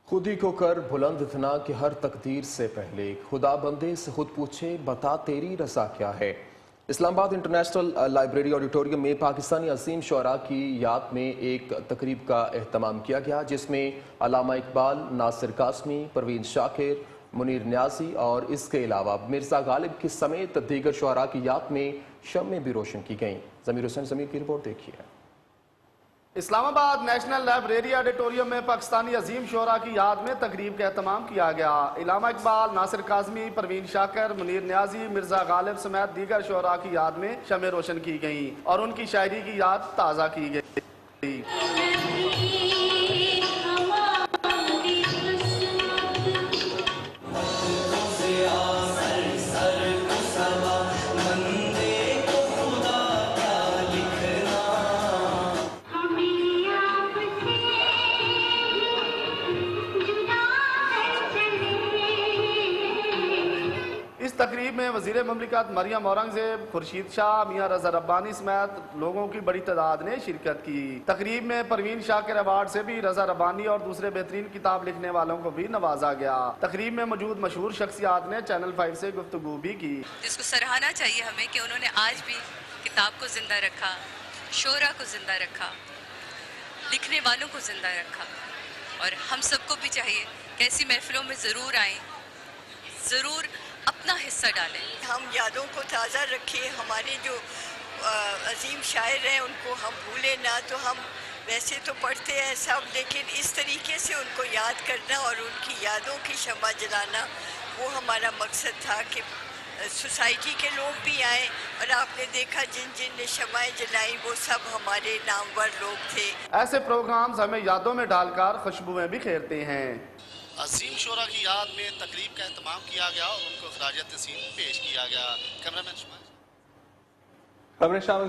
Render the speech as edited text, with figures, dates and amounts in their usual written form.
खुद ही को कर बुलंद इतना कि हर तकदीर से पहले खुदा बंदे से खुद पूछे बता तेरी रज़ा क्या है। इस्लामाबाद इंटरनेशनल लाइब्रेरी ऑडिटोरियम में पाकिस्तानी अजीम शुअरा की याद में एक तकरीब का एहतमाम किया गया, जिसमें अल्लामा इकबाल, नासिर कासमी, परवीन शाकिर, मुनीर न्याजी और इसके अलावा मिर्ज़ा गालिब की समेत दीगर शुअरा की याद में शम्में भी रोशन की गईं। ज़मीर हुसैन ज़मीर की रिपोर्ट देखिए। इस्लामाबाद नेशनल लाइब्रेरी ऑडिटोरियम में पाकिस्तानी अजीम शुअरा की याद में तकरीब का एहतमाम किया गया। अल्लामा इकबाल, नासिर कासमी, परवीन शाकिर, मुनीर न्याजी, मिर्जा गालिब समेत दीगर शुअरा की याद में शम्में रोशन की गईं और उनकी शायरी की याद ताज़ा की गई। इस तकरीब में वज़ीर ममलिकत मरियम औरंगज़ेब, खुर्शीद शाह, मियां रज़ा रब्बानी समेत लोगों की बड़ी तादाद ने शिरकत की। तकरीब में परवीन शाकिर अवार्ड से भी रज़ा रब्बानी और दूसरे बेहतरीन किताब लिखने वालों को भी नवाजा गया। तकरीब में मौजूद मशहूर शख्सियात ने चैनल 5 से गुफ्तगू भी की। जिसको सराहना चाहिए हमें कि उन्होंने आज भी किताब को जिंदा रखा, शोरा को जिंदा रखा, लिखने वालों को जिंदा रखा। और हम सबको भी चाहिए कि ऐसी महफिलों में ज़रूर आएँ, ज़रूर अपना हिस्सा डालें। हम यादों को ताज़ा रखें, हमारे जो अजीम शायर हैं उनको हम भूलें ना। तो हम वैसे तो पढ़ते हैं सब, लेकिन इस तरीके से उनको याद करना और उनकी यादों की शम्मा जलाना, वो हमारा मकसद था कि सोसाइटी के लोग भी आए। और आपने देखा जिन जिन ने शम्माएं जलाई वो सब हमारे नामवर लोग थे। ऐसे प्रोग्राम्स हमें यादों में डालकर खुशबुएं बिखेरते हैं। अजीम शुअरा की याद में तकरीब का एहतमाम किया गया और उनको खराज तहसीन पेश किया गया। कैमरामैन खबरें शामिल